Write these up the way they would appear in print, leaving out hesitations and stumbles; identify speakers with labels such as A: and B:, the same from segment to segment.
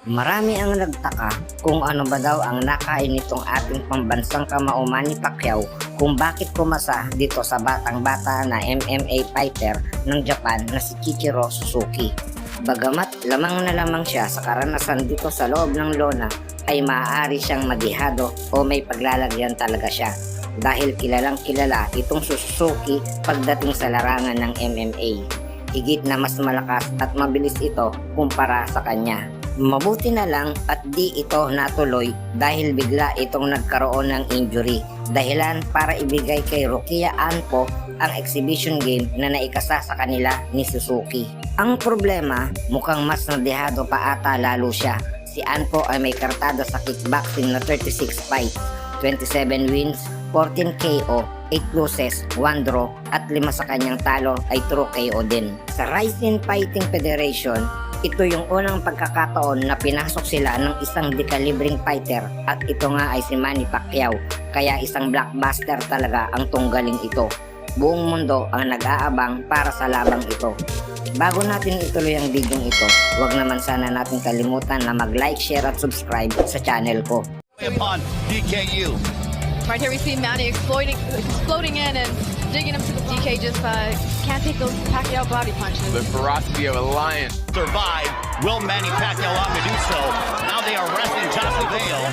A: Marami ang nagtaka kung ano ba daw ang nakain nitong ating pambansang kamao Manny Pacquiao kung bakit pumasa dito sa batang-bata na MMA fighter ng Japan na si Kiichiro Suzuki. Bagamat lamang na lamang siya sa karanasan dito sa loob ng lona, ay maaari siyang madihado o may paglalagyan talaga siya. Dahil kilalang kilala itong Suzuki pagdating sa larangan ng MMA. Higit na mas malakas at mabilis ito kumpara sa kanya. Mabuti na lang at di ito natuloy dahil bigla itong nagkaroon ng injury. Dahilan para ibigay kay Rokia Anpo ang exhibition game na naikasa sa kanila ni Suzuki. Ang problema, mukhang mas nadihado pa ata lalo siya. Si Anpo ay may kartada sa kickboxing na 36 fights, 27 wins, 14 KO, 8 losses, 1 draw at 5 sa kanyang talo ay true KO din. Sa Rising Fighting Federation, ito yung unang pagkakataon na pinasok sila ng isang dekalibring fighter at ito nga ay si Manny Pacquiao, kaya isang blockbuster talaga ang tunggaling ito. Buong mundo ang nag-aabang para sa labang ito. Bago natin ituloy ang video ito, huwag naman sana natin kalimutan na mag-like, share at subscribe sa channel ko.
B: Upon DKU.
C: Right here we see Manny exploding in and digging him to the DK just can't take those Pacquiao body punches.
D: The ferocity of a lion.
B: Survive. Will Manny Pacquiao opt to do so? Now they are wrestling Jocelyn Vale.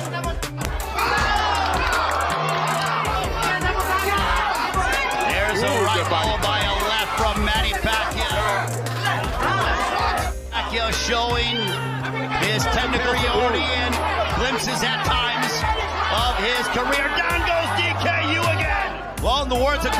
B: There's a right followed by a left from Manny Pacquiao. Pacquiao showing his technical ability and glimpses at times of his career. Down goes DKU again. Well, in the words of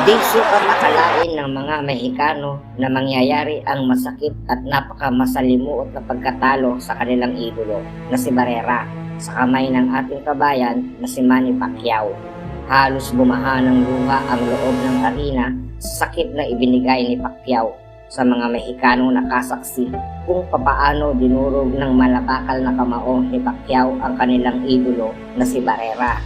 A: Di sukat akalain ng mga Mexicano na mangyayari ang masakit at napakamasalimuot na pagkatalo sa kanilang idolo na si Barrera sa kamay ng ating kabayan na si Manny Pacquiao. Halos bumaha ng luha ang loob ng arena sa sakit na ibinigay ni Pacquiao sa mga Mexicano na kasaksi kung papaano dinurog ng malakakal na kamao ni Pacquiao ang kanilang idolo na si Barrera.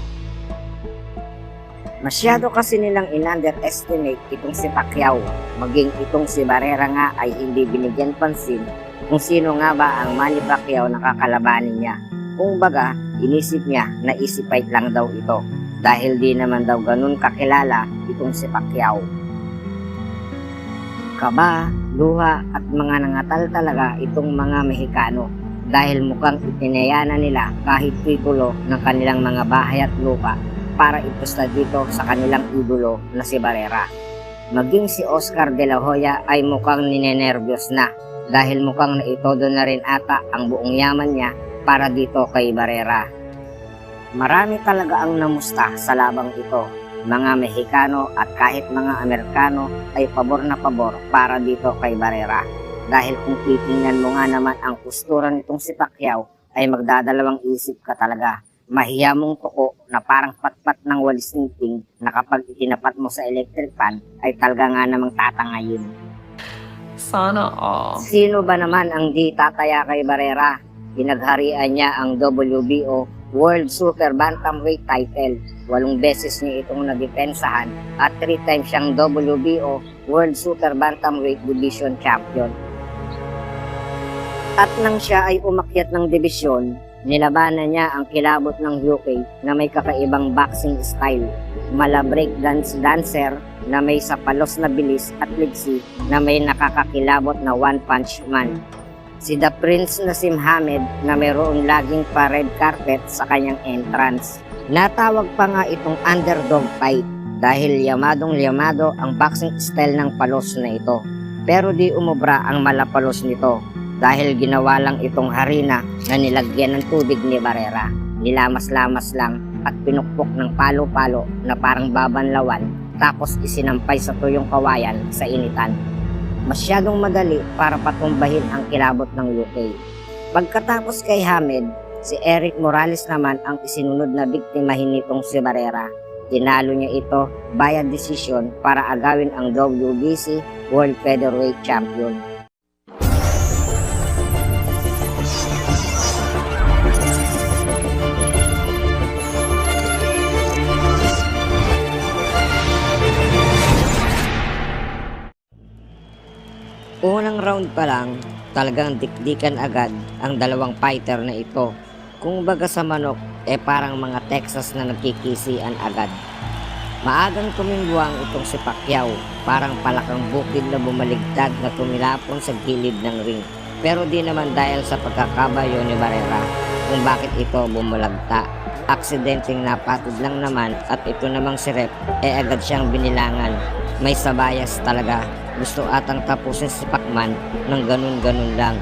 A: Masyado kasi nilang in-underestimate itong si Pacquiao, maging itong si Barrera nga ay hindi binigyan pansin kung sino nga ba ang Manny Pacquiao na kakalabanin niya. Kung baga, inisip niya na easy fight lang daw ito dahil di naman daw ganun kakilala itong si Pacquiao. Kaba, luha at mga nangatal talaga itong mga Mexicano dahil mukhang itinayana nila kahit titulo ng kanilang mga bahay at lupa para ipusta dito sa kanilang idolo na si Barrera. Maging si Oscar De La Hoya ay mukhang ninenervyos na dahil mukhang naitodo na rin ata ang buong yaman niya para dito kay Barrera. Marami talaga ang namusta sa labang ito. Mga Mexicano at kahit mga Amerikano ay pabor na pabor para dito kay Barrera. Dahil kung titingnan mo nga naman ang postura nitong si Pacquiao ay magdadalawang isip ka talaga. Mahiyamong tuko na parang patpat ng walis niping na kapag itinapat mo sa electric fan ay talaga nga namang tatangayin.
E: Sana all.
A: Sino ba naman ang di tataya kay Barrera? Pinagharian niya ang WBO World Super Bantamweight title. 8 beses niya itong nadepensahan at 3 times siyang WBO World Super Bantamweight Division Champion. At nang siya ay umakyat ng dibisyon, nilabanan niya ang kilabot ng UK na may kakaibang boxing style, mala breakdance dancer na may sapalos na bilis at liksi na may nakakakilabot na one punch man. Si The Prince Naseem Hamed na mayroon laging pa red carpet sa kanyang entrance. Natawag pa nga itong underdog fight dahil yamadong-yamado ang boxing style ng palos na ito. Pero di umubra ang malapalos nito dahil ginawa lang itong harina na nilagyan ng tubig ni Barrera. Nilamas-lamas lang at pinukpok ng palo-palo na parang babanlawan tapos isinampay sa tuyong kawayan sa initan. Masyadong madali para patumbahin ang kilabot ng UK. Pagkatapos kay Hamed, si Eric Morales naman ang isinunod na biktimahin nitong si Barrera. Tinalo niya ito via decision para agawin ang WBC World Featherweight Champion. Unang round pa lang, talagang dikdikan agad ang dalawang fighter na ito. Kung baga sa manok, parang mga Texas na nagkikisian agad. Maagang tumingwang itong si Pacquiao, parang palakang bukid na bumaligtad na tumilapon sa gilid ng ring. Pero di naman dahil sa pagkakabayo ni Barrera kung bakit ito bumulagta. Aksidenteng napatid lang naman at ito namang si Rep agad siyang binilangan. May sabayas talaga. Gusto atang tapusin si Pacman ng ganun-ganun lang.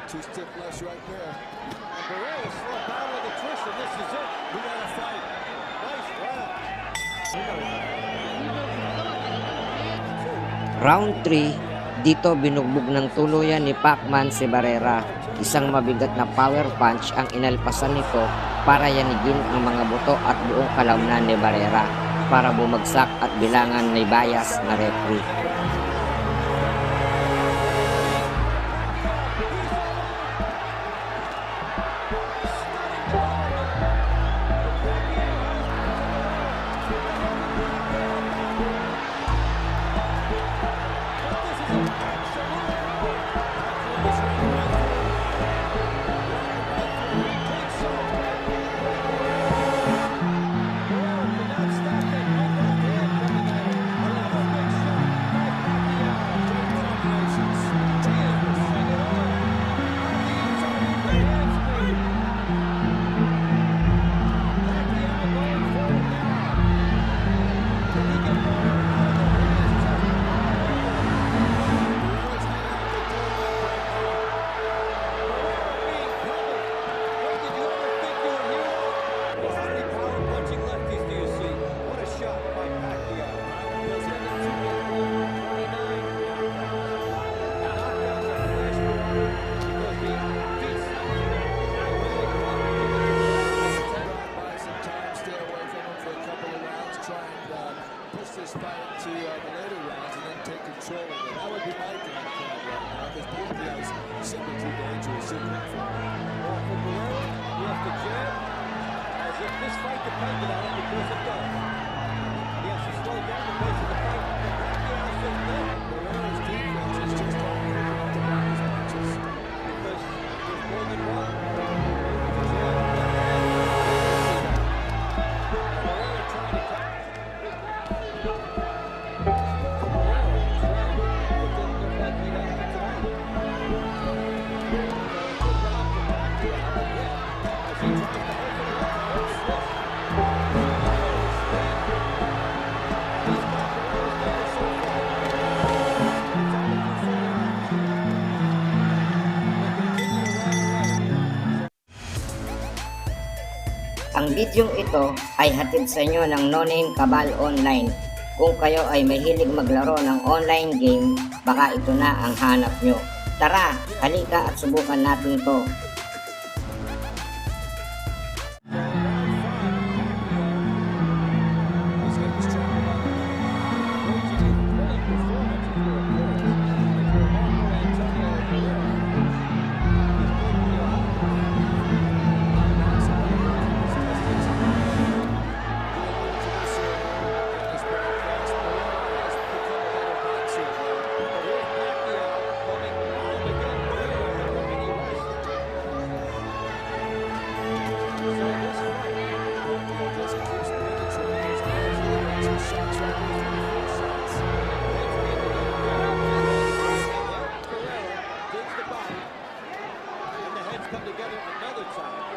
F: Two stiff lefts right there. And Barrera slipped out with a twist, and this is it. We got a fight. Nice round.
A: Round 3, dito binugbog ng tuluyan ni Pacman si Barrera. Isang mabigat na power punch ang inalpasan nito para yanigin ang mga buto at buong kalaunan ni Barrera para bumagsak at bilangan ni bias na referee.
F: This fight to the later rounds and then take control of it. That would be my game plan right now because Pacquiao's simply too dangerous. For Barrera, he has to jab as if this fight depended on it because it does. He has to slow down the pace of the fight. Pacquiao says no. Barrera's defense is just on his punches because there's more than one. Barrera trying to cut.
A: Ang bidyong ito ay hatid sa inyo ng No Name Cabal Online. Kung kayo ay mahilig maglaro ng online game, baka ito na ang hanap nyo. Tara, halika at subukan natin to.
F: Come together another time.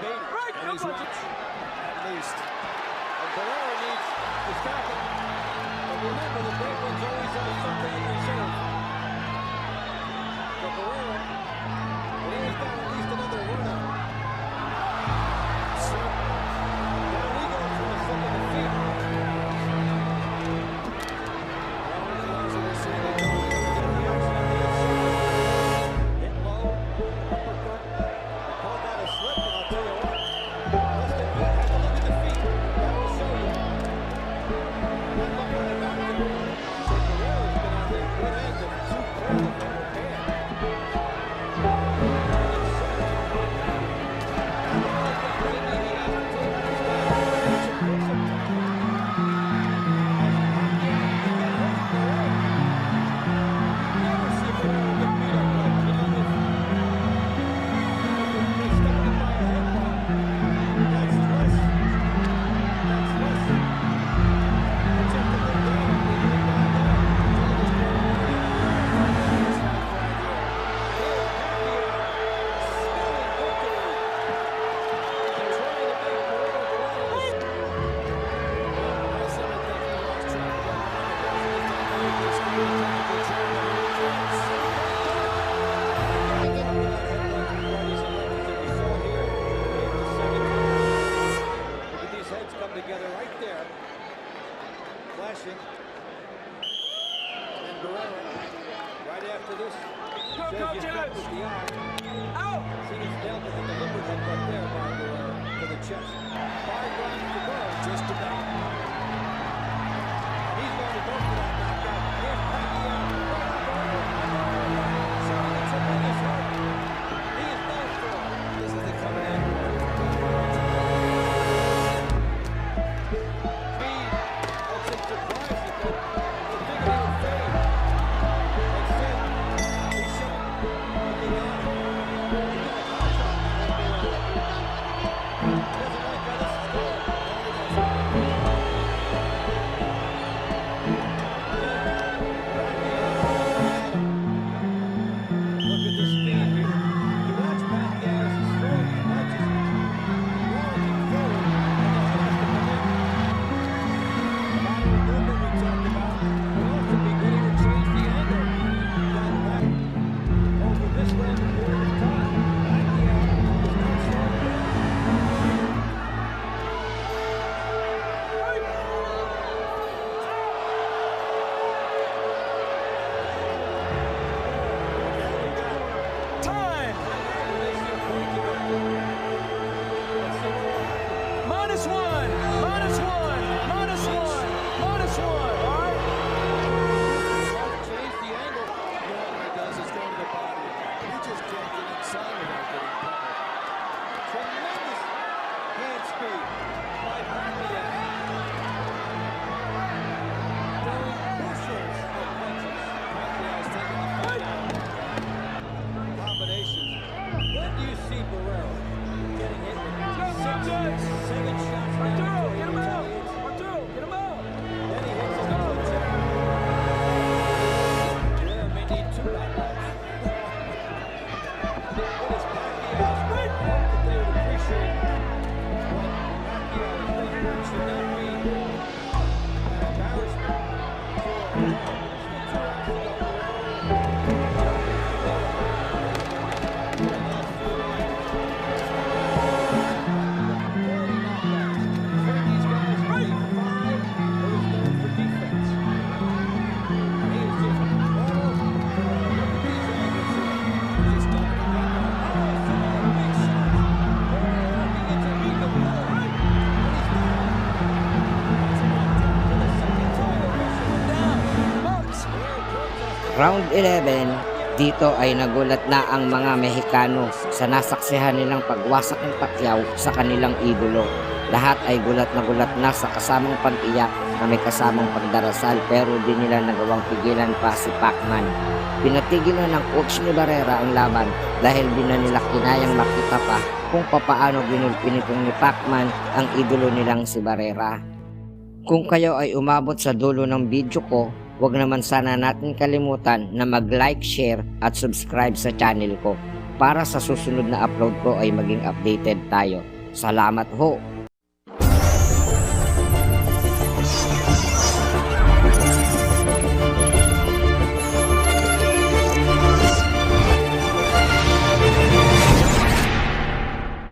F: Beatty. And he's right. At least. And Barrera needs to stop it. But remember, the great ones always have something in reserve. So Barrera, and he's got at least another run out. There he goes from the foot of the feet. Hit low, uppercut. I called that a slip, and I'll tell you what. Listen, you have to look at the feet. That will show you. Not looking at the back. So Guerrero's been on the good end of two poorly from repair. Together right there, flashing, and Barrera, right after this, shows you stuck with the eye. See his delta, the deliberate head right there by Barrera to the chest. 5 rounds to go, just about. And he's going to go for that knockout. Here's Pacquiao, right up over. Showing a tremendous heart. He is known for it. This is the coming in.
A: Round 11, dito ay nagulat na ang mga Mexicano sa nasaksihan nilang pagwasak ng Pacquiao sa kanilang idolo. Lahat ay gulat na sa kasamang pag-iyak na may kasamang pagdarasal pero di nila nagawang pigilan pa si Pacman. Pinatigil na ng coach ni Barrera ang laban dahil di na nila kinayang makita pa kung papaano ginulpinitong ni Pacman ang idolo nilang si Barrera. Kung kayo ay umabot sa dulo ng video ko, huwag naman sana natin kalimutan na mag-like, share at subscribe sa channel ko. para sa susunod na upload ko ay maging updated tayo. Salamat ho!